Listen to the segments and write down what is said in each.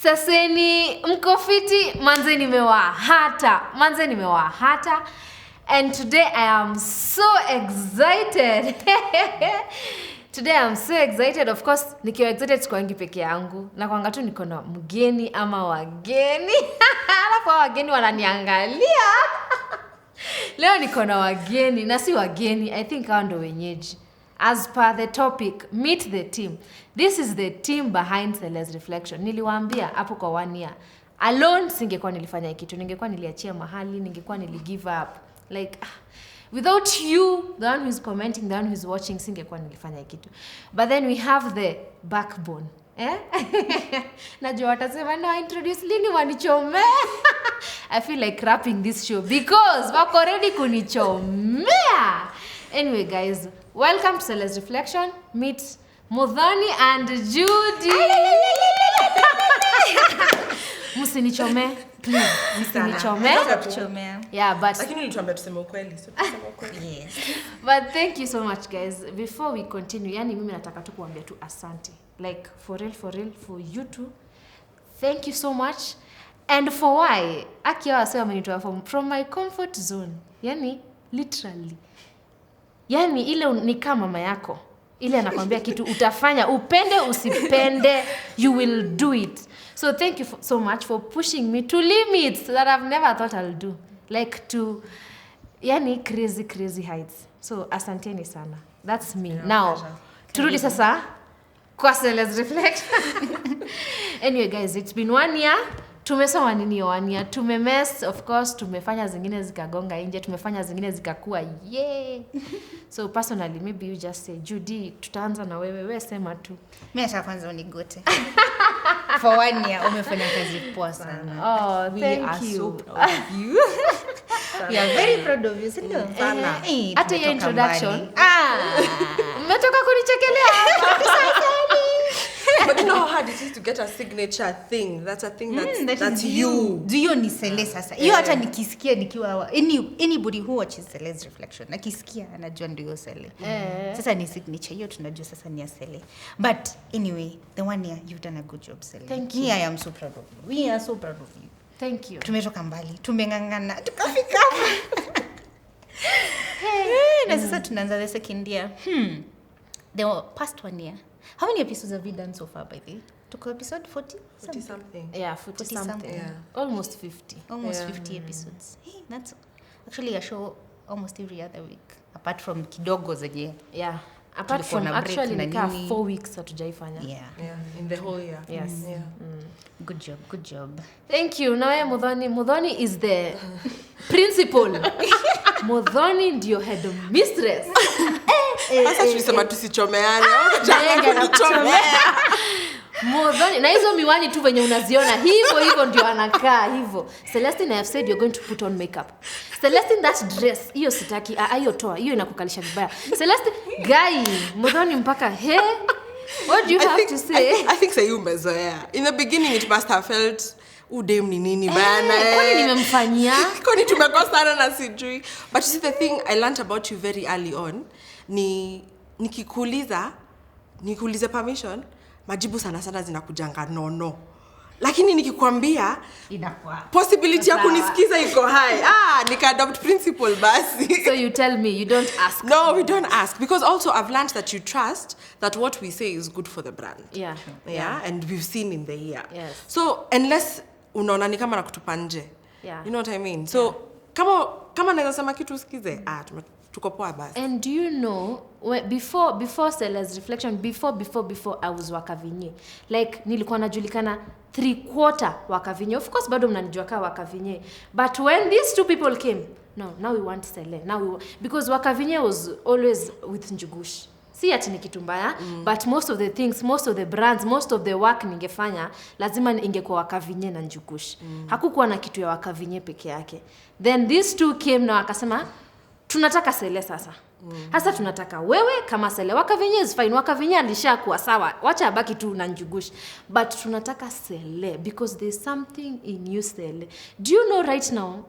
Saseni mkofiti manze nimewahata. And today I am so excited. Of course, nikiwa excited sikuangi peke yangu. Na kwanga tu niko na mgeni ama wageni. Alafu wageni wananiangalia. Leo niko na wageni, na si wageni, I think hao ndo wenyeji. As per the topic, meet the team. This is the team behind Cele's Reflection. Niliwaambia hapo kwa 1 year. Alone singekuwa nilifanya kitu, ningekuwa niliachia mahali, ningekuwa niligive up. Like without you, the one who is commenting, the one who is watching, singekuwa nilifanya kitu. But then we have the backbone. Najua watasema na introduce lini wanichome. I feel like wrapping this show because wako already kunichomea. Anyway guys, welcome to Cele's Reflection. Meet Mudhoni and Judy. Msinichome. Please, msinichome. Yeah, but lakini nituambia tuseme ukweli. So tuseme ukweli. Yes. But thank you so much guys. Before we continue, yani mimi nataka tu kuambia tu asante. Like for real for you too. Thank you so much. And for why? Aki wase wamenitoa from my comfort zone. Yani literally. Yani ile ni kama mama yako. Ile anakuambia kitu utafanya, upende usipende, you will do it. So thank you so much for pushing me to limits that I've never thought I'll do. Like to yani crazy heights. So asanteni sana. That's me. Yeah, now turudi sasa kwa Cele's Reflection. Anyway guys, it's been 1 year. Tumesoma nini 1 year? Tumemess, of course, tumefanya zingine zikagonga nje, tumefanya zingine zikakuwa So personally, maybe you just say, Judy, tutaanza na wewe sema tu. Mimi acha kwanza unigote. For 1 year umefanya kazi poa sana. Oh, thank you. So proud of you. We are very proud of you, sindio? Sana. Hata your introduction. Umetoka kunichekelea. But you know how hard it is to get a signature thing. That's a thing that's you. Do you ni Cele sasa? Hiyo hata nikisikia nikiwa anybody who watches Cele's Reflection nakisikia anajua ndio Cele. Sasa ni signature hiyo tunajua sasa ni ya Cele. But anyway, the 1 year you've done a good job Cele. Thank you. I am so proud of you. We are so proud of you. Thank you. Tumetoka mbali, tumengangana, tukafika hapa. Na sasa tunaanza the second year. The past 1 year. How many episodes have we done so far, by the way? Tuko episode 40 something. Yeah, 40 something. Yeah. Almost 50. Almost 50 episodes. Hey, that's actually a show almost every other week. Apart from kidogo zenye. Yeah. Apart from actually nika 4 weeks hatujaifanya. Yeah. In the whole year. Yes. Yeah. Good job. Thank you. Nawe Mudhoni is the principal. Mudhoni ndio head mistress. Sasa tulisema tusichomeane. Mudhoni na hizo miwani tu venye unaziona hivyo ndio anakaa hivyo. Celestine, I have said you're going to put on makeup. Celestine, that dress hiyo sitaki, hiyo toa, hiyo inakukalisha vibaya. Celestine, guy, Mudhoni mpaka what do you have to say? I think say umezoea. In the beginning it must have felt udem ni nini bana. Kwani nimemfanyia? Kwani tumekosana na sijui. But you see the thing I learned about you very early on nikikuuliza permission, majibu sana zinakujanga no. Lakini nikikwambia inakuwa possibility ya kunisikiza iko high. Nika adopt principle basi. So you tell me you don't ask. No, we don't ask because also I've learned that you trust that what we say is good for the brand. Yeah, and we've seen in the year. Yes. So unless unaona ni kama nakutupa nje. Yeah. You know what I mean? So kama naweza sema kitu usikize, tuko poa basi. And do you know before Cele's Reflection, before I was Wakavinye, like nilikuwa najulikana 3/4 Wakavinye. Of course bado mnanijua kama Wakavinye, but when these two people came, now we want Cele. Because Wakavinye was always with Njugush. Si ati ni kitu mbaya, but most of the things, most of the brands, most of the work ningefanya lazima ingekuwa Wakavinye na Njugush. Hakukuwa na kitu ya Wakavinye peke yake. Then these two came na wakasema tunataka Cele sasa. Hasa tunataka wewe kama Cele. Wakavinye is fine. Wakavinye alishakuwa sawa. Wacha abaki tu na Njugush. But tunataka Cele because there's something in you Cele. Do you know right now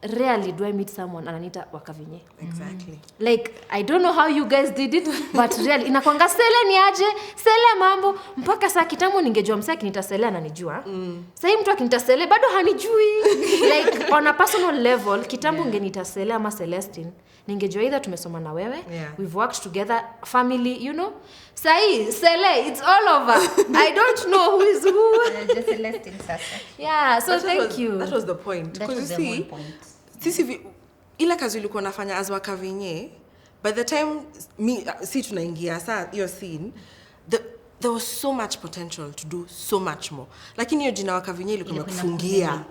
rarely do I meet someone ananita wakavinye. Exactly. Like, I don't know how you guys did it, but really, inakwanga Cele ni aje, Cele mambo, mpaka saa kitambo ningejua msee akinita Cele ananijua. Sasa mtu akinita Cele bado hanijui. Like, on a personal level, kitambo ngenita Cele ama Celestine, ningejua either tumesoma na wewe, we've worked together, family, you know. Sahi, Cele, it's all over. I don't know who is who. Just Celestine sasa. Yeah, so thank you. That was the point. That was the whole point. Sisi ila kazi ulikuwa nafanya as wakavinye, by the time si tunaingia saa hiyo scene, there was so much potential to do so much more. Lakini hiyo jina wakavinye ilikuwa imekufungia.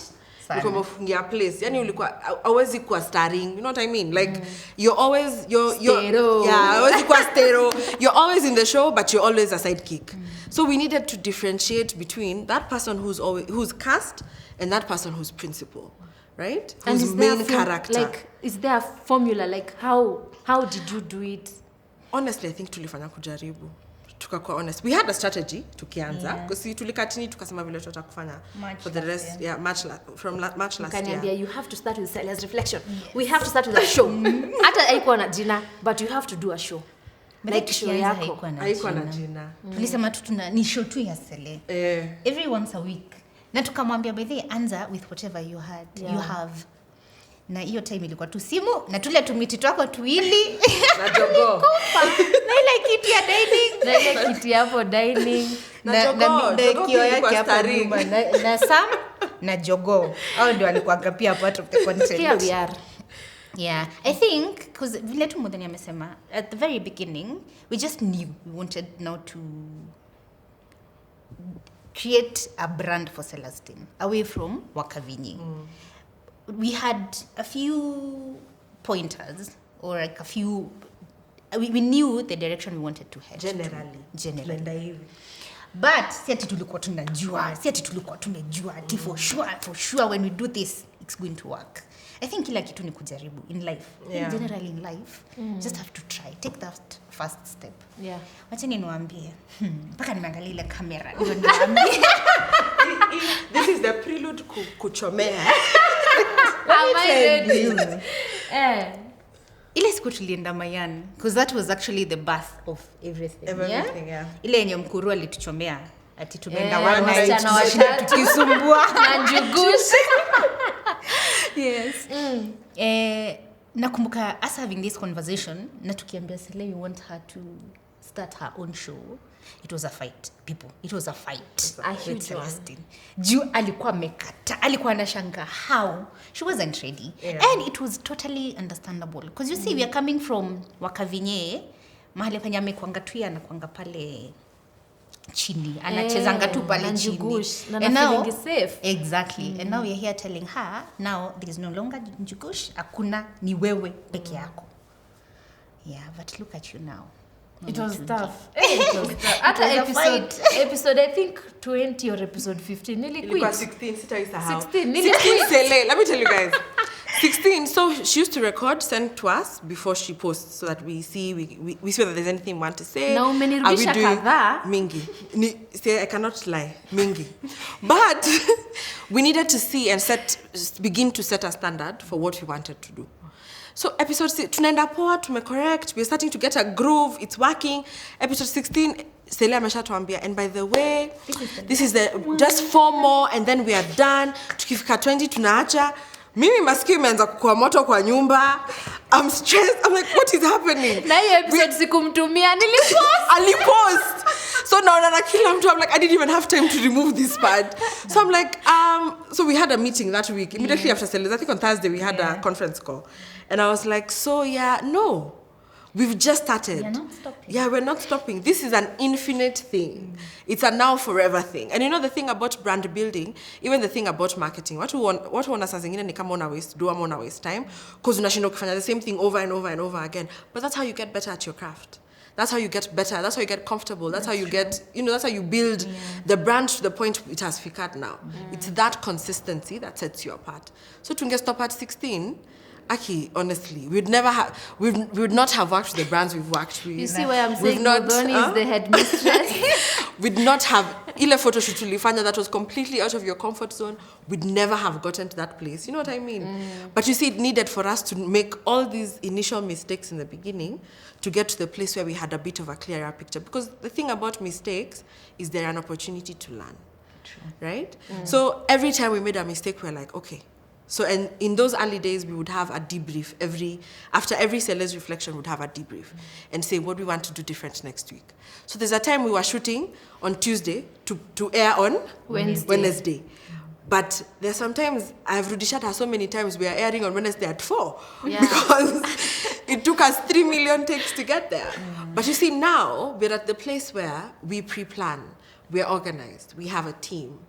Ilikuwa imefungia place. Yani ulikuwa always kuwa starring, you know what I mean? Like you're always always kuwa stereo. You're always in the show but you're always a sidekick. So we needed to differentiate between that person who's cast and that person who's principal. Right? And whose main character. Like, is there a formula? Like, how did you do it? Honestly, I think tulifanya kujaribu. Tukakuwa honest. We had a strategy tukianza. Because tulikaa chini tukasema vile tutataka kufanya for the rest. March last year. You have to start with Cele's reflection. Yes. We have to start with a show. Hata haikuwa na jina, but you have to do a show. Like show yako. Haikuwa na jina. Tulisema tu ni show tu ya Cele. Every once a week. Na tukamwambia by the anza with whatever you have. Na hiyo time ilikuwa tu simu na tule tumiti twako tuwili na jogo. Na ile kiti ya dining, na ile kiti hapo dining na kio yake hapo nyuma na Sam na jogo. Hao ndio walikuwa pia part of the content. Here we are. Yeah, I think because vile tu Modani amesema at the very beginning we just knew we wanted now to create a brand for Celestine away from Wakavinye. We had a few pointers or like a few. We knew the direction we wanted to head. Generally. But si ati tulikuwa tunajua, ati for sure when we do this it's going to work. I think kila kitu ni kujaribu in life. Generally in life, just have to try. Take that first step. Yeah. Wacha niwaambie. Mpaka nimeangalia ile kamera ndio niwaambie. This is the prelude kuchomea. Am I ready? Ile siku tulienda Mayan because that was actually the birth of everything. Yeah. Ile yenye mkuru alituchomea ati tumeenda wasichana watatu tukisumbua na Njugush. Yes. Nakumbuka us having this conversation na tukiambia Cele we want her to start her own show. It was a fight, people. It was a fight. A huge one. Juu alikuwa amekata, alikuwa anashanga how she wasn't ready. And it was totally understandable because you see we are coming from Wakavinye, mahali penye amekuanga tu anakuanga pale chini, anachezanga tu pale chini. And now feeling safe. Exactly. And now we are here telling her now there is no longer Njugush, hakuna ni wewe peke yako. Yeah, but look at you now. It was tough. At episode I think 20 or episode 15 nearly quit. 16 sitaisahau. 16 Cele, let me tell you guys. 16, so she used to record, send to us before she posts so that we see whether there's anything we want to say. Na umenirudisha kadhaa. Mingi. Say I cannot lie. Mingi. But we needed to see and begin to set a standard for what we wanted to do. So episode 6, tunaenda poa, tumecorrect, we're starting to get a groove, it's working. Episode 16, Cele ameshatuambia, and by the way, this is just 4 more and then we are done. Tukifika 20 tunaacha. Mimi masikio imeanza kukua moto kwa nyumba. I'm stressed. I'm like, what is happening? Na hiyo episode sikumtumia, alipost. So naona na kila mtu, I'm like, I didn't even have time to remove this part. So I'm like, so we had a meeting that week. Immediately after Cele, I think on Thursday we had a conference call. And I was like, no. We've just started. We're not stopping. Yeah, we're not stopping. This is an infinite thing. It's a now forever thing. And you know the thing about brand building, even the thing about marketing, what we want saa zingine ni kama una waste time because unashinda kufanya the same thing over and over and over again. But that's how you get better at your craft. That's how you get better. That's how you get comfortable. That's how you get, that's how you build the brand to the point it has fikat now. It's that consistency that sets you apart. So to stop at 16, Aki, honestly, we would not have worked with the brands we've worked with. You see why I'm We've saying not, Modoni is the headmistress? we'd not have ile photo shoot tulifanya that was completely out of your comfort zone. We'd never have gotten to that place. You know what I mean? But you see, it needed for us to make all these initial mistakes in the beginning to get to the place where we had a bit of a clearer picture. Because the thing about mistakes is they're an opportunity to learn. True. Right? So every time we made a mistake, we're like, okay. So and in those early days, we would have a debrief. After every Cele's reflection, we'd have a debrief and say what we want to do different next week. So there's a time we were shooting on Tuesday to air on Wednesday. But there's sometimes, I've rudishat her so many times, we are airing on Wednesday at 4. Yeah. Because it took us 3 million takes to get there. But you see, now we're at the place where we pre-plan, we're organized, we have a team.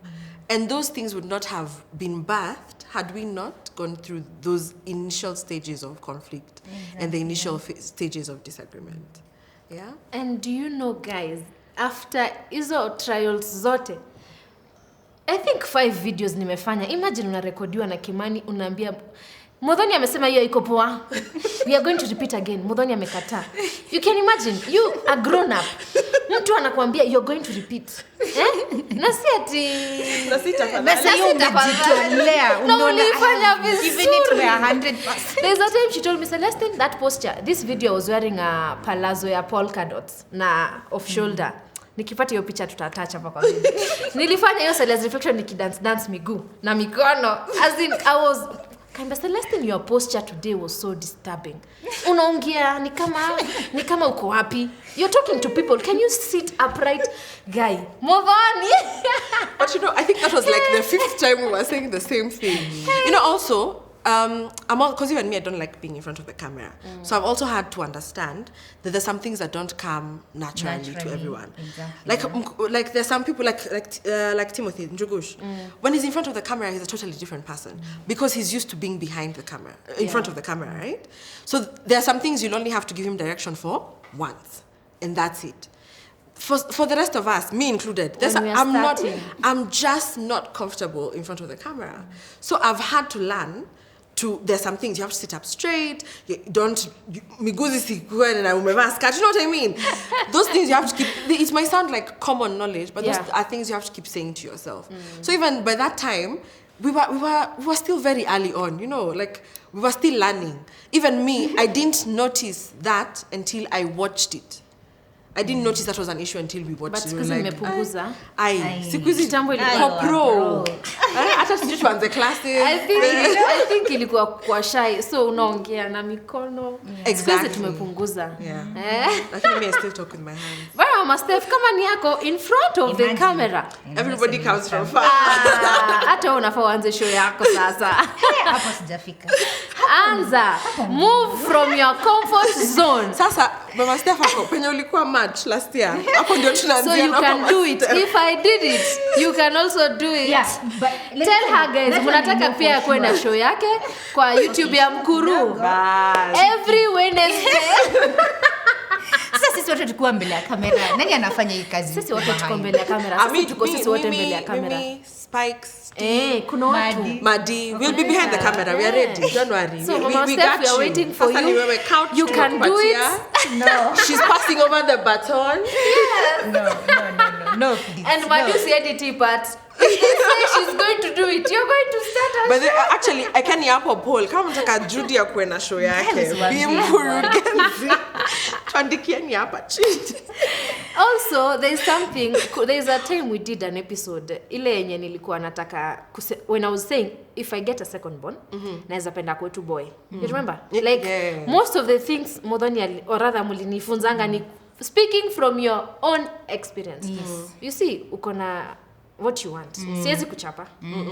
And those things would not have been birthed had we not gone through those initial stages of conflict and the initial stages of disagreement. Yeah? And do you know, guys, after hizo trials zote, I think 5 videos nimefanya. Imagine unarekodiwa na Kimani, unaambia Modoni amesema hiyo iko poa. We are going to repeat again. Modoni amekataa. You can imagine, you are grown up. Mtu anakuambia you're going to repeat. Na si ati umejitolea. No, ulifanya vizuri. Even it were 100%. There's a time she told me, Celestine, that posture, this video I was wearing a palazzo ya polka dots na off shoulder. Nikipata hiyo picha tutatacha hapa kwa video. Nilifanya hiyo Cele's reflection dance miguu na mikono. As in, I was Kaimba Celestine, your posture today was so disturbing. Unaongea ni kama uko wapi? You're talking to people. Can you sit upright? Guy, move on. But you know, I think that was like the 5th time we were saying the same thing. You know, also, because even me, I don't like being in front of the camera. So I've also had to understand that there's some things that don't come naturally to everyone. Exactly. Like there's some people like Timothy Njugush. When he's in front of the camera, he's a totally different person because he's used to being behind the camera, in front of the camera, right? So there are some things you'll only have to give him direction for once, and that's it. For the rest of us, me included, I'm just not comfortable in front of the camera. So I've had to learn there's some things you have to sit up straight. Miguzi sikwe na umevaa skirt. You know what I mean? Those things you have to keep. It might sound like common knowledge, but those are things you have to keep saying to yourself. So even by that time, we were still very early on. You know, like we were still learning. Even me, I didn't notice that until I watched it. I didn't notice that was an issue until we watched it. But siku nimepunguza. Siku hizi kitambo ilikuwa pro. Hata sisi tuanze classes. I think ilikuwa kwa shy. So unaongea na mikono. Exactly. Siku tumepunguza. Lakini me I still talk with my hands. Bwana Mastef kama ni yako in front of the camera. Everybody comes from far. Hata unafaa uanze show yako sasa. Hapo sijafika. Anza. Move from your comfort zone. Sasa Mama Steph hapo penye ulikuwa match last year. Hapo ndio tunaanzia. So you can do it. If I did it, you can also do it. Yeah, but tell her guys, mnataka pia kuwe na show yake kwa YouTube ya Mkuru. Every Wednesday. Sasa sisi wote tukiwa mbele ya kamera. Nani anafanya hii kazi? Sisi wote tuko mbele ya kamera. Sisi wote mbele ya kamera. Spikes. Kuna watu. Madi, we'll be behind the camera. We are ready. Don't worry. So we got you. We are waiting for you. You can do it. No. She's passing over the baton. Yes. No, please. And Madu said it, but she's going to do it. You're going to start her. But actually, I can't hapo poll. Kama mtaka Judy akuwe na show yake. Bimkurugenzi. Tuandikieni hapa chini. Also, there's a time we did an episode ile yenye nilikuwa nataka when I was saying if I get a second born naweza penda kwetu boy. You remember? Like most of the things Modoni or rather mulinifunzanga ni speaking from your own experience. You see, uko na what you want. Siwezi kuchapa.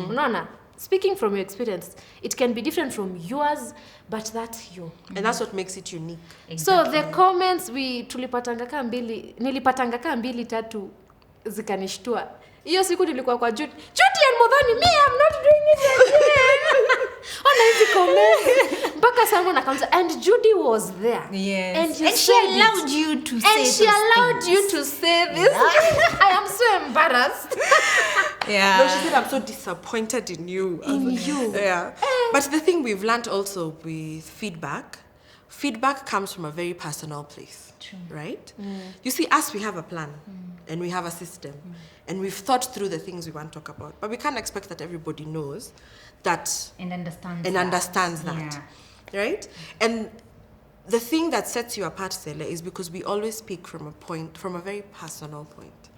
Unaona? Speaking from your experience, it can be different from yours, but that's you. And that's what makes it unique. Exactly. So the comments nilipatanga kaa mbili tatu zikanishtua. Hiyo siku nilikuwa kwa Judy and Modoni, me I'm not doing it again. Ona hizi comments. Mpaka Simon akamza and Judy was there. Yes. And she allowed you to say this. I am so embarrassed. Yeah. No, she said, I'm so disappointed in you. In you. Yeah. But the thing we've learned also with feedback comes from a very personal place. True. Right? You see, us, we have a plan and we have a system and we've thought through the things we want to talk about. But we can't expect that everybody knows that And understands that. Right? And the thing that sets you apart, Cele, is because we always speak from a very personal point.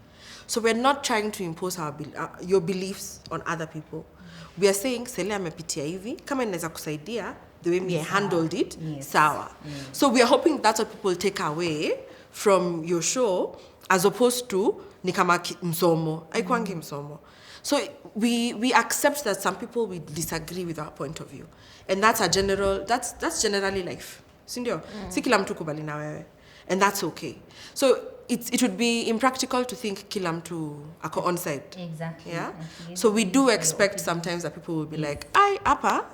So we're not trying to impose your beliefs on other people. We are saying, Cele amepitia hivi, kama inaweza kusaidia, the way me I handled it, sawa. So we are hoping that's what people take away from your show, as opposed to ni kama msomo, haikuangi msomo. So we accept that some people will disagree with our point of view, and that's generally life. Sindio? Si kila mtu kubali na wewe, and that's okay. So it would be impractical to think kila mtu ako on side. Exactly. Yeah. So we do expect sometimes that people will be like, "Apa,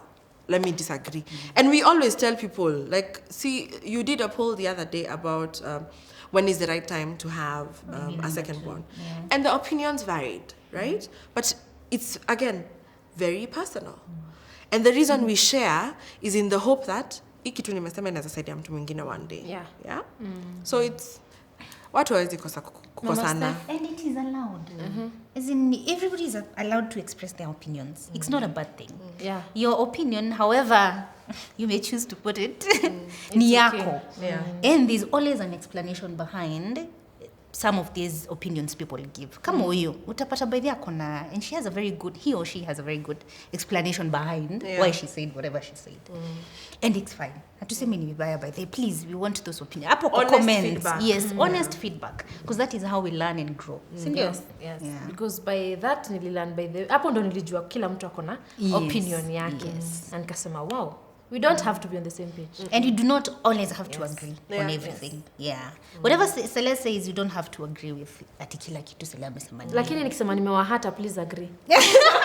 let me disagree." And we always tell people, like, see, you did a poll the other day about when is the right time to have a second one. Yeah. And the opinions varied, right? But it's, again, very personal. And the reason we share is in the hope that ikitu nimesema inaweza saidia mtu mwingine one day. Yeah? So it's watu hawezi kosa kukosana. And it is allowed. As in, everybody is allowed to express their opinions. It's not a bad thing. Yeah. Your opinion, however you may choose to put it, ni yako. Okay. Yeah. And there's always an explanation behind some of these opinions people give. Kama huyo, utapata by the akona, and he or she has a very good explanation behind why she said whatever she said. And it's fine. Hatusemi ni vibaya by the, please, we want those opinions. Hapo kwa comments. Feedback. Yes, honest feedback. Because that is how we learn and grow. Yes. Yeah. Because by that nililearn by the, hapo ndo nilijua kila mtu akona opinion yake. Na nikasema, wow, we don't have to be on the same page. And you do not always have to agree on everything. Yeah. Whatever Cele says, you don't have to agree with ati kila kitu Cele amesema. Lakini nikisema nimewahata, please agree.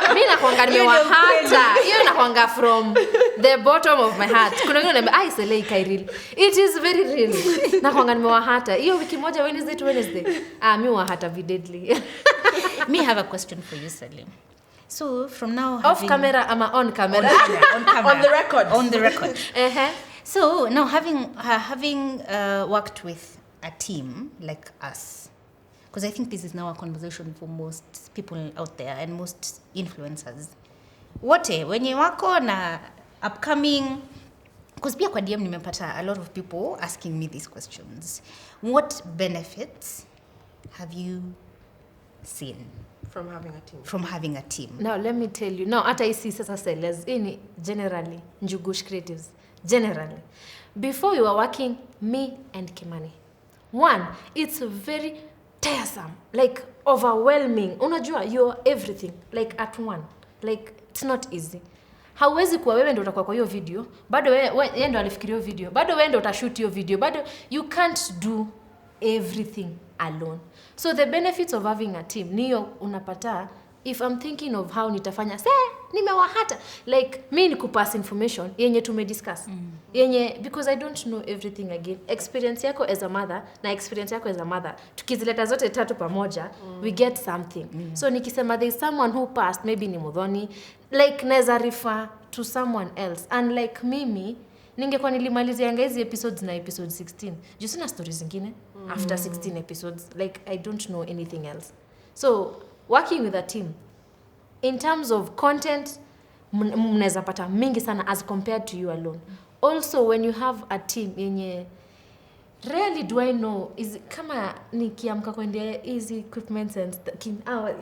Mimi nakwanga nimewahata. Hiyo nakwanga from the bottom of my heart. Kuna wengine wananiambia, Cele ikai real. It is very real. Nakwanga nimewahata. Hiyo wiki moja Wednesday to Wednesday. Mimi wahata vividly. Me have a question for you, Cele. So from now, off camera ama on camera? On camera. On the record. On the record. So now having worked with a team like us, because I think this is now a conversation for most people out there and most influencers. Wenye wako na upcoming, because pia kwa DM nimepata a lot of people asking me these questions. What benefits have you seen from having a team? Now let me tell you. Now hata isi sasa Cele's in generally Njugush creatives generally. Before we were working, me and Kimani. One, it's very tiresome, like overwhelming. Unajua, you're everything, like at one. Like it's not easy. Hauwezi kuwa wewe ndio utakuwa kwa hiyo video, bado wewe ndio alifikiria hiyo video, bado wewe ndio utashoot hiyo video, bado you can't do everything alone. So the benefits of having a team niyo unapata, if I'm thinking of how nitafanya, nimewahata, like me ni kupass information yenye tumediscuss. Yenye, because I don't know everything again. Experience yako as a mother na experience yako as a mother, tukizileta zote tatu pamoja, we get something. So nikisema there is someone who passed, maybe ni Mudhoni, like neza refer to someone else. And like mimi, ningekuwa nilimalizianga hizi episodes na episode 16. Juu sina stories zingine after 16 episodes. Like I don't know anything else. So working with a team, in terms of content, mnaweza pata mingi sana as compared to you alone. Also, when you have a team yenye, rarely do I know, is kama nikiamka kwendea easy equipment and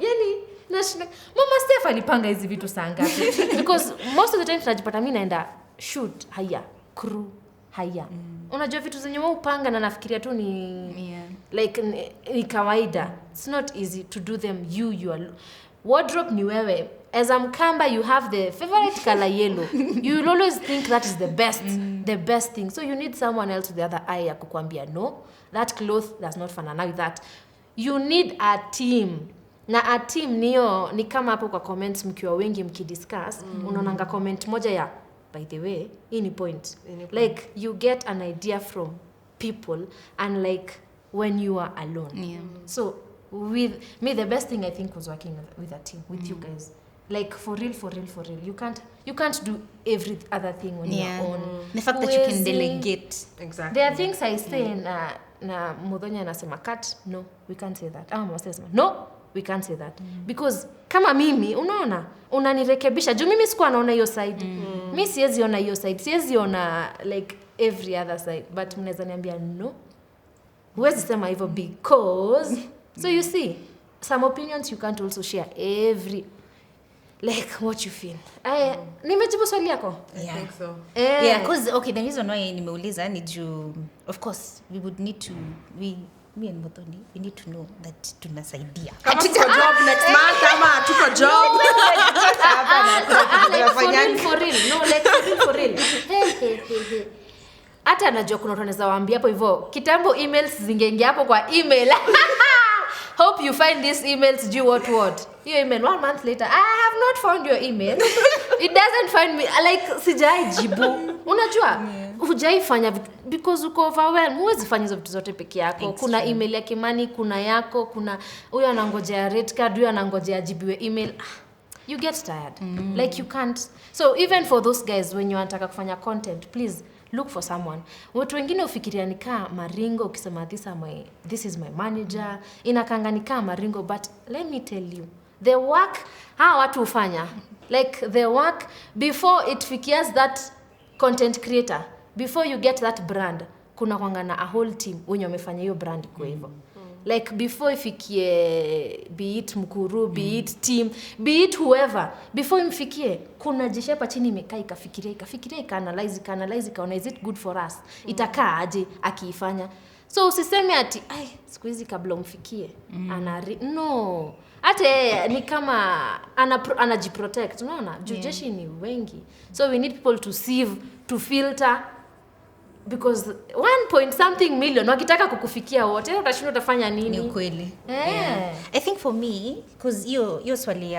yani, Mama Steph alipanga hizi vitu saa ngapi? Because most of the time tunajipata mimi naenda shoot, haya, crew, haya. Unajua vitu zenye wao upanga na nafikiria tu ni like ni kawaida. It's not easy to do them you are. Wardrobe ni wewe. As a Mkamba, you have the favorite color yellow. You will always think that is the best thing. So you need someone else with the other eye ya kukwambia, no, that cloth does not fanana with that. You need a team. Na a team niyo, ni kama hapo kwa comments mkiwa wengi mkidiscuss, unaonanga comment moja ya, by the way, any point. Like, you get an idea from people, and like, when you are alone. So, with me, the best thing I think was working with a team, with you guys. Like for real. You can't do every other thing on your own. The fact that you can delegate. Exactly. There are things I say na Mudhonya anasema cut, no, we can't say that. No, we can't say that. Because kama mimi, unaona, unanirekebisha. Juu mimi sikuwa naona hiyo side. Mimi siwezi ona hiyo side. Siwezi ona like every other side. But mnaweza niambia no. Huwezi sema hivyo because so you see, some opinions you can't also share every like what you feel. Nimejibu swali yako? I think so. Yeah, because okay, the reason why nimeuliza ni juu, of course we would need to me and Muthoni, we need to know that tunasaidia. Kama tuko job next month ama tuko job. Like for real. No, like for real. Hey. Hata anajua kuna watu wanaweza waambia hapo hivyo. Kitambo emails zingeingia hapo kwa email. Hope you find these emails do what. Your email 1 month later, I have not found your email. It doesn't find me. Like sijai jibu. Unajua? Hujaifanya because uko overwhelmed. Huwezi fanya hizo vitu zote peke yako. Kuna email ya Kimani, kuna yako, kuna huyo anangojea rate card, huyo anangojea ajibiwe email. You get tired. Like you can't. So even for those guys when you wanataka kufanya content, please look for someone. Watu wengine ufikiria nikaa maringo ukisema this is my manager, inakanga nikaa maringo, but let me tell you, the work hawa watu ufanya, like the work before it fikias that content creator, before you get that brand, kuna kwanga na a whole team wenye wamefanya hiyo brand kwa hivyo. Like before ifikie, be it mkuru, be it team, be it whoever, before imfikie, kuna jishepa chini imekaa ikafikiria, ika-analyze, ikaona is it good for us? Itakaa aje akiifanya. So usiseme ati, siku hizi kabla umfikie, no. Ate ni kama anajiprotect, unaona? Jeshi ni wengi. So we need people to sieve, to filter, because 1 million wakitaka kukufikia wote utashinda utafanya nini? Ni ukweli. I think for me, because you swali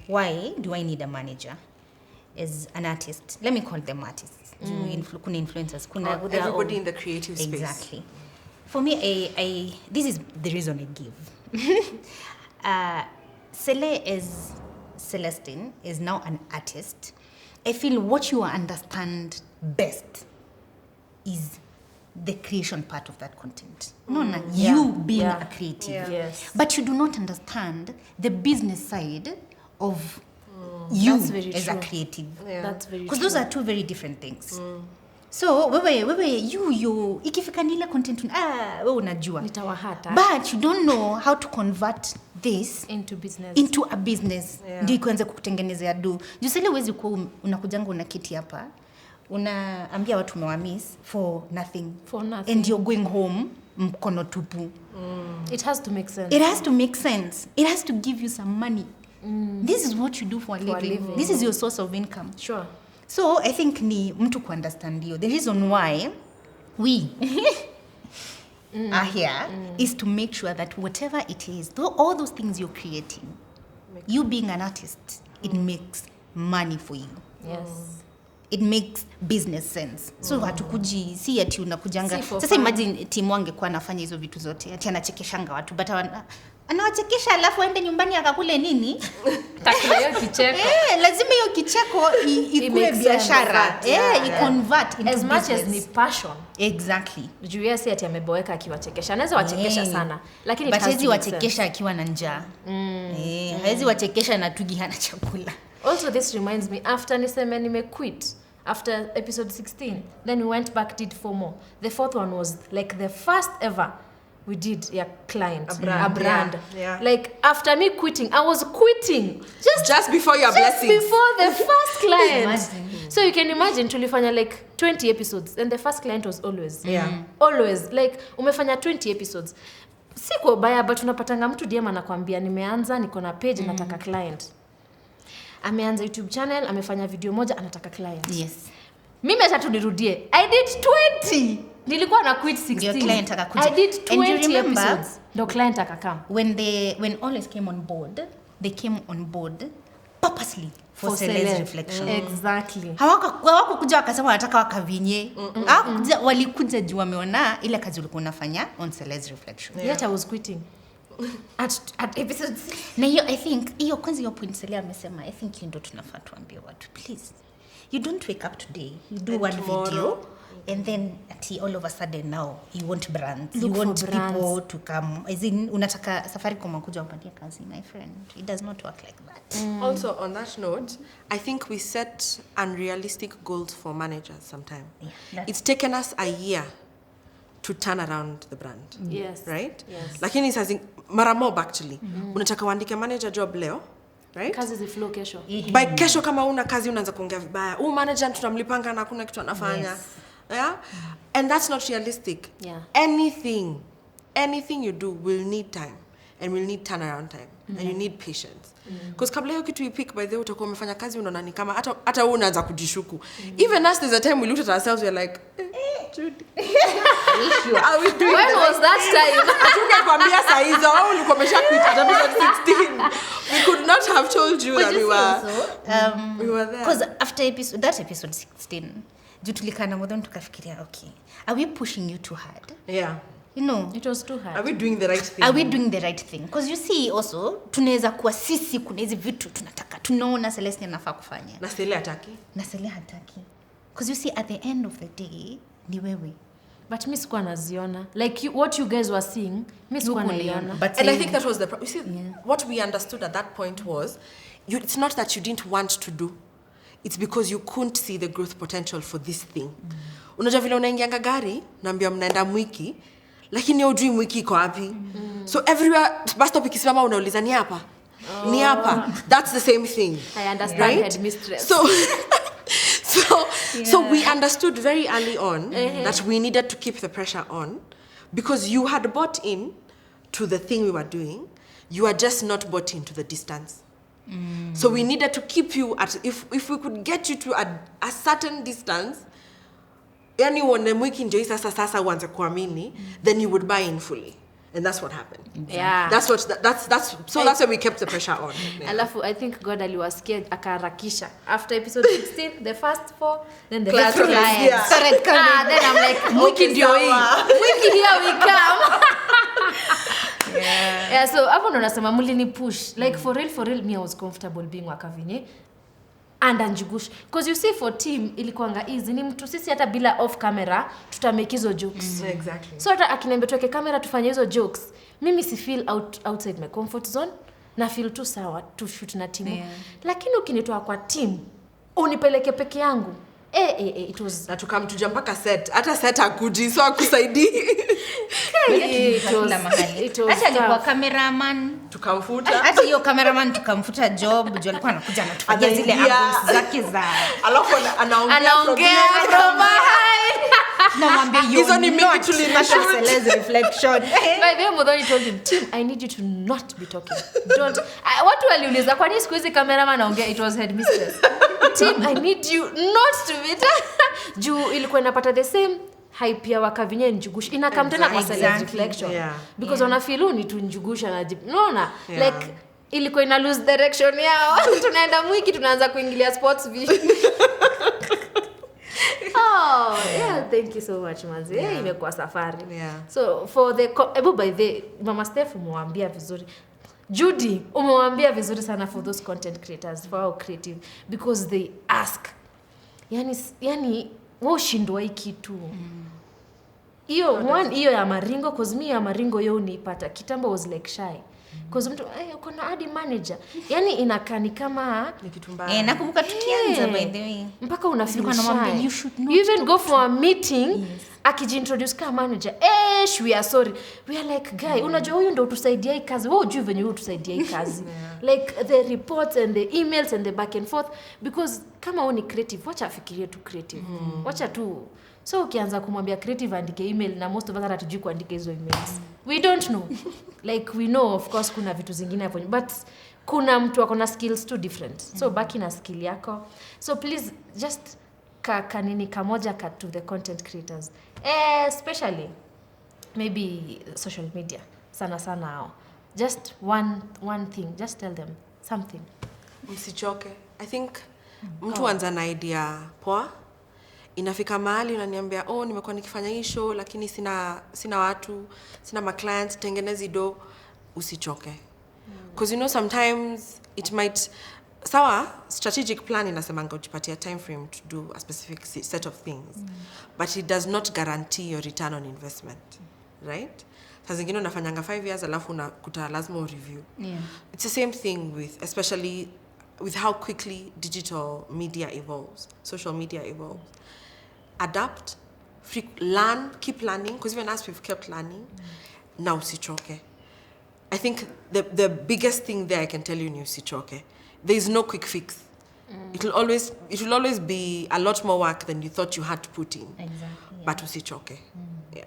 why do I need a manager as an artist? Let me call them artists. Kuna influencers, kuna everybody in the creative space. Exactly. For me, I this is the reason I give. Cele is Celestine is now an artist. I feel what you understand best is the creation part of that content. You being a creative. Yes. But you do not understand the business side of you as a creative. That's very true. Because those are two very different things. So wewe you ikifika nile content wewe unajua. Nitawahata. But you don't know how to convert this into a business. Ndio kuanza kukutengenezea do. Jusele uwezi kuwa unakujanga unakiti hapa. Unaambia watu umewamiss for nothing. And you're going home mkono tupu. It has to make sense. It has to make sense. It has to give you some money. This is what you do for a living. This is your source of income. Sure. So I think ni mtu kuunderstand you. The reason why we are here is to make sure that whatever it is, all those things you're creating, you being an artist, it makes money for you. Yes. It makes business sense. So hatukuji si ati unakujanga. Sasa imagine timu wange kwa anafanya hizo vitu zote. Ati anachekeshanga watu but anawachekesha alafu aende nyumbani akakule nini? Takula hiyo kicheko. Lazima hiyo kicheko ikue biashara. I-convert into as much as ni passion. Exactly. Juu yeye si ati ameboeka akiwachekesha. Anaweza wachekesha sana. Lakini but hezi wachekesha akiwa na njaa. Hezi wachekesha na tugi hana chakula. Also, this reminds me, after niseme nime-quit, after episode 16, then we went back, did 4 more. The 4th one was like the first ever we did a client, a brand. Yeah. Like after me quitting, I was quitting. Just before your blessings. Just before the first client. So you can imagine, tulifanya like 20 episodes, and the first client was always. Always. Like, umefanya 20 episodes. Siko baya, but unapatanga mtu DM anakuambia, nimeanza, niko na page, nataka client. Ameanza YouTube channel, amefanya video moja, anataka client. Yes. Mimi acha tu nirudie. I did 20. Nilikuwa na quit 16. Your client akakuja. I did 20 and you remember, episodes. No client akakam. When Always came on board, they came on board purposely for Cele's reflection. Exactly. Hawakukuja wakasema wanataka wakavinye. Walikuja juu wameona ile kazi ulikuwa unafanya on Cele's reflection. Yet I was quitting. at episode 6. Na hiyo I think hiyo kwanza hiyo point Cele amesema, I think hiyo ndo tunafaa tuambie watu, please, you don't wake up today, you do one tomorrow, video and then all of a sudden now you want brands, Look you want for brands. people to come, as in unataka Safaricom kuja wapatie kazi. My friend, it does not work like that. Also, on that note, I think we set unrealistic goals for managers sometimes. Yeah, It's taken us a year to turn around the brand. Yes. Right? Yes. Lakini sasa mara mob actually. Unataka uandike manager job leo, right? Kazi ziflow kesho. By kesho kama una kazi unaanza kuongea vibaya. Manager tunamlipanga na hakuna kitu anafanya. Yes. Yeah? And that's not realistic. Yeah. Anything you do will need time and will need turnaround time and you need patience. Because kabla hiyo kitu ipik, by the way utakuwa umefanya kazi unaona ni kama hata wewe unaanza kujishuku. Even us, there's a time we looked at ourselves, we're like, Judy. Are we doing When was that time? Atungekwambia saa hizo au ulikuwa umeshaquit at episode 16. We could not have told you that we were there. Because after that episode 16, juu tulikana modern tukafikiria, okay, are we pushing you too hard? Yeah. You know, It was too hard. Are we doing the right thing? are we doing the right thing? Because you see also tunaweza kuwa sisi kuna hizi vitu tunataka tunaona Celeste anafaa kufanya Na Cele hataki. na Cele hataki. Because you see at the end of the day ni wewe. But mi sikuwa naziona. Like what you guys were seeing, mi sikuwa naiona. But And I think that was the you see, what we understood at that point was, it's not that you didn't want to do, it's because you couldn't see the growth potential for this thing. Unajua vile unaingianga gari, naambia mnaenda Mwiki, lakini hujui Mwiki iko wapi. So everywhere bus stop ikisimama unauliza ni hapa. Ni hapa. That's the same thing. I understand, right? headmistress. So we understood very early on that we needed to keep the pressure on, because you had bought in to the thing we were doing. You are just not bought into the distance. So we needed to keep you at, if we could get you to a certain distance, yani uone Mwiki ndio sasa uanze kuamini, then you would buy in fully. And that's what happened. Yeah. That's why we kept the pressure on. Yeah. Alafu I think God aliwasikia akaharakisha. After episode 16, the first 4, then the Clients, first clients yeah. started coming. Then I'm like, Mwiki ndio hii. Mwiki, here we come. Yeah, so hapo ndo nasema mlini push. Like for real, me I was comfortable being Wakavinye and Njugush. Because you see for team ilikuanga easy. Ni mtu sisi hata bila off camera tutamake hizo jokes. Exactly. So hata akiniambia tuweke kamera tufanye hizo jokes, mimi si feel outside my comfort zone, na feel tu sawa to shoot na timu. Yeah. Lakini ukinitoa kwa team, unipeleke peke yangu. It was Na tukamtuja mpaka set. Hata set hakuji, so akusaidii. Hata alikuwa cameraman Tukamfuta. hata hiyo cameraman tukamfuta job juu alikuwa anakuja anatufanyia zile angles zake za Alafu anaongea from behind. namwambia hizo ni mingi tulinashoot. Cele's reflection. By the way, Modoni told him, Tim, I need you to not be talking. Don't. Watu waliuliza kwa nini siku hizi cameraman anaongea? It was headmistress. Tim, I need you not to be juu ilikuwa inapata the same hype ya Wakavinye Njugush inakam tena kwa Cele's reflection. Yeah. Because wana feel ni tu Njugush anajip. Unaona? Like ilikuwa ina lose direction yao. Tunaenda Mwiki tunaanza kuingilia sports vision. Oh, yeah, thank you so much, manzi. Yeah. Imekuwa safari. Yeah. So, for the... by the... Mama Steph umewambia vizuri. Judy, umewambia vizuri sana for those content creators, for our creative. Because they ask. Yani shindwa hii kitu. Iyo ya maringo, cause me ya maringo yo unipata. Kitambo was like shy. Cause mtu, uko na adi manager. Yani inakani kama... Ni kitu mbaya. Nakumbuka tukianza by the way. Mpaka unafeel shy. You even go for a meeting, akijintroduce kama manager. We are sorry. We are like, guy, unajua huyu ndo utusaidia hii kazi. Wewe hujui venye huyu utusaidia hii kazi. Like the reports and the emails and the back and forth. Because kama wewe ni creative, wacha afikirie tu creative. Wacha tu. So ukianza kumwambia creative andike email na most of us hatujui kuandika hizo emails. We don't know. Like we know of course kuna vitu zingine hapo, but kuna mtu ako na skills too different. So baki na skill yako. So please just kanini kamoja to the content creators. Especially maybe social media. Sana hao. Just one thing, just tell them something. Msichoke. I think mtu anza na idea poa. Inafika mahali unaniambia nimekuwa nikifanya hii show lakini sina watu, sina ma clients, tengenezi do. usichoke. Because you know sometimes it might sawa strategic plan inasemanga ujipatia time frame to do a specific set of things, but it does not guarantee your return on investment, right? Saa zingine unafanyanga 5 years alafu unakuta lazima review. It's the same thing with, especially with how quickly digital media evolves, social media evolves. Adapt, learn, keep learning, because even as we've kept learning, now usichoke. I think the biggest thing there I can tell you ni usichoke. There is no quick fix. It will always be a lot more work than you thought you had to put in. Exactly. But usichoke. Yeah.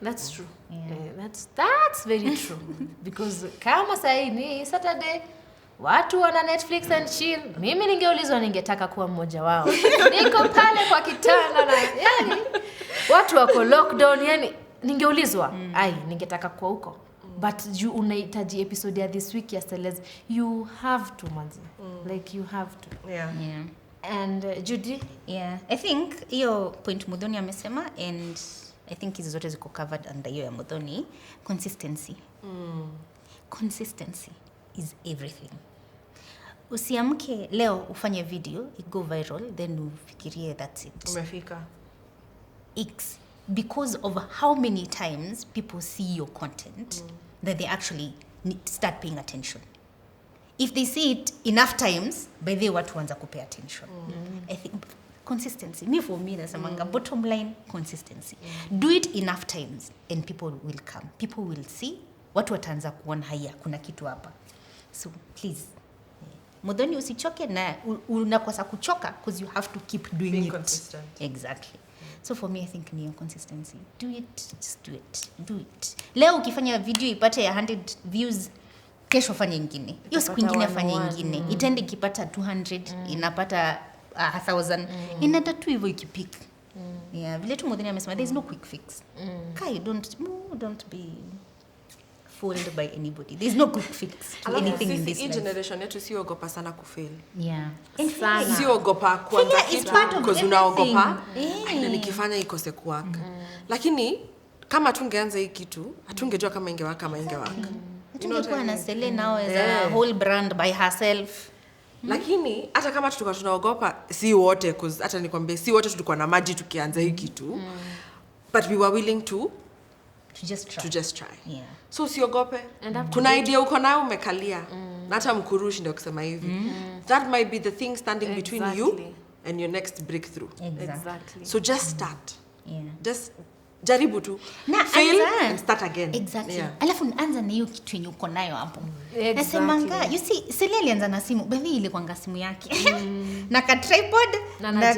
That's true. Yeah. That's very true. Because kama sahi ni Saturday, watu wana Netflix and chill. Mimi ningeulizwa ningetaka kuwa mmoja wao. Niko pale kwa kitanda na yani watu wako lockdown, yani ningeulizwa ai ningetaka kuwa huko. But you unahitaji episode ya this week ya Cele, you have to manzi. Like you have to. Yeah. And Judy? Yeah. I think hiyo point Muthoni amesema, and I think hizo zote ziko covered under hiyo ya Muthoni. Consistency. Consistency is everything. Usiamke leo ufanye video, it go viral, then ufikirie that's it. Umefika. It's because of how many times people see your content that they actually start paying attention. If they see it enough times, by the way, watu wanza kupay attention. I think consistency. For me, nasamanga bottom line, consistency. Do it enough times and people will come. People will see. Watu wataanza kuona haya, kuna kitu hapa. So, please. Muthoni usichoke na unakosa kuchoka because you have to keep doing Being it. consistent. Exactly. So for me, I think ni consistency. Do it, just do it. Do it. Leo ukifanya video ipate 100 views, kesho fanya ingine. Hiyo siku ingine fanya ingine. Itaenda ikipata 200, inapata 1000. Inaenda tu hivyo ikipik. Yeah, vile tu Muthoni amesema, there is no quick fix. Kai, don't be fooled by anybody. There's no quick fix to anything in this life. Generation yetu siogopa sana kufail. Yeah. Sana. Siogopa kuanza Failure is kitu part of because unaogopa everything. na nikifanya ikose kuwaka. Lakini kama tungeanza hii kitu, hatungejua kama ingewaka ama ingewaka. Tungekuwa na Cele now as a whole brand by herself. Lakini hata kama tulikuwa tunaogopa, si wote, because hata nikwambie si wote tulikuwa na maji tukianza hii kitu. But we were willing to just try. Yeah. So usiogope. Kuna idea uko nayo umekalia. Na hata mkurushi ndio kusema hivi. That might be the thing standing between you and your next breakthrough. Exactly. So just start. Yeah. Just jaribu tu. Na Fail anza. and start again. Exactly. Yeah. Alafu anza na hiyo kitu yenye uko nayo hapo. Exactly. Nasemanga, you see, Cele alianza na simu, bali ilikuwanga simu yake. Na ka tripod na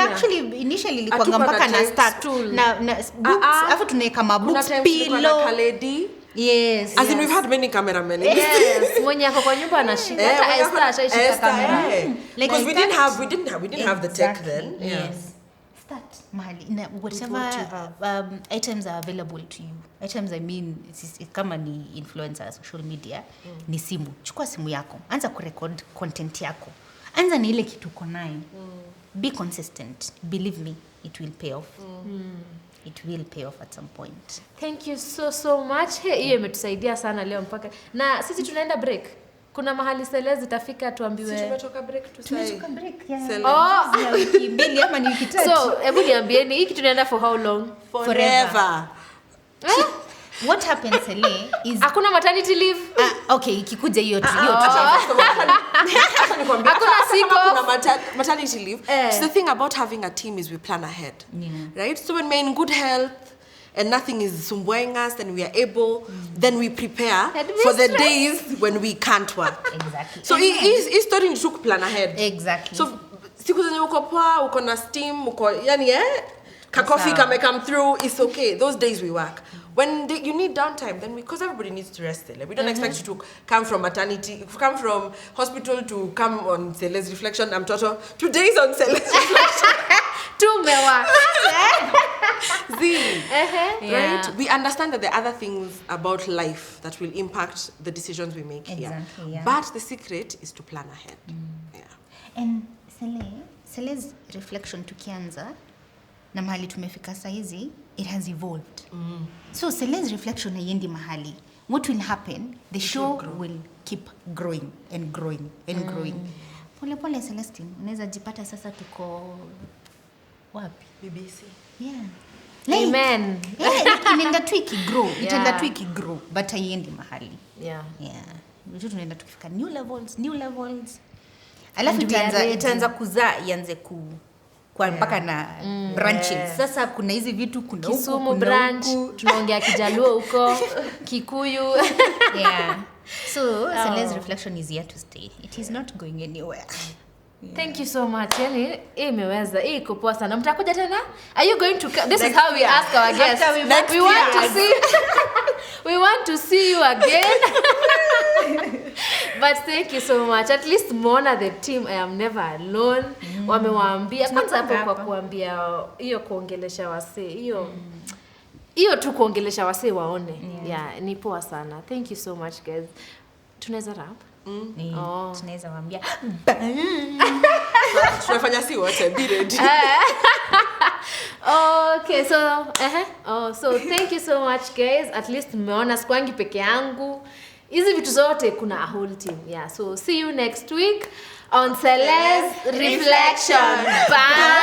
actually initially ilikuwanga mpaka na stack na books, alafu tunaweka mabooks, pillow. Kaledi. Yes. As in we've had many cameramen. Yes, mwenye ako kwa nyumba anashika. Hata Esther ashaishika kamera. Because we didn't have the tech then. Yeah. Yes. Start mahali na whatever items are available to you. Items I mean kama ni influencer social media ni simu. Chukua simu yako. Anza kurecord content yako. Anza na ile kitu uko nayo. Be consistent. Believe me, it will pay off. It will pay off at some point. Thank you so much. Hiyo imetusaidia sana leo mpaka. Na sisi tunaenda break. Kuna mahali Cele zitafika tuambiwe. Sisi tumetoka break tu sasa. Tumetoka break ya. Cele. Ya wiki mbili ama ni wiki tatu. So, hebu niambieni hiki tunaenda for how long? Forever. What happens Cele is Hakuna maternity leave. okay, ikikuja hiyo tu. Hakuna sick off. Maternity leave. So the thing about having a team is we plan ahead. Yeah. Right? So when we're in good health and nothing is sumbuing us and we are able, then we prepare for the days when we can't work. Exactly. So hii story ni tu plan ahead. Exactly. So siku zenye uko poa, uko na steam, uko yani ka coffee come through, it's okay. Those days we work. When you need downtime, then because everybody needs to rest. We don't expect you to come from maternity, come from hospital to come on Cele's reflection. I'm Toto. 2 days on Cele's reflection. Tumewa. Right? We understand that there are other things about life that will impact the decisions we make here. Exactly, yeah. But the secret is to plan ahead. Yeah. And Cele's reflection tukianza na mahali tumefika saizi, it has evolved. So Cele's reflection haiendi mahali. What will happen? The show will keep growing and growing and growing. Pole pole Celestine, unaweza jipata sasa tuko wapi? BBC. Yeah. Amen. Inaenda tu ikigrow, itaenda tu ikigrow, but haiendi mahali. Yeah. Ndio tunaenda tukifika new levels. Alafu itaanza kuzaa ianze kwa mpaka na branches. Sasa kuna hizi vitu kuna huku Kisumu branch, tunaongea Kijaluo huko, Kikuyu. So Cele's reflection is here to stay. It is not going anywhere. Thank you so much. Yani imeweza. Iko poa sana. Mtakuja tena? Are you going to This is how we ask our guests. We want to see you again. But thank you so much. At least Mona, the team, I am never alone. Wamewaambia kwanza hapo kwa kuambia hiyo kuongelesha wasee. Hiyo tu kuongelesha wasee waone. Yeah, ni poa sana. Thank you so much guys. Tunaweza wrap? Tunaweza waambia tunafanya si wote be ready. Okay, so thank you so much guys. At least mmeona skwangi peke yangu. Hizi vitu zote kuna a whole team. Yeah, so see you next week on Cele's Reflection. Bye.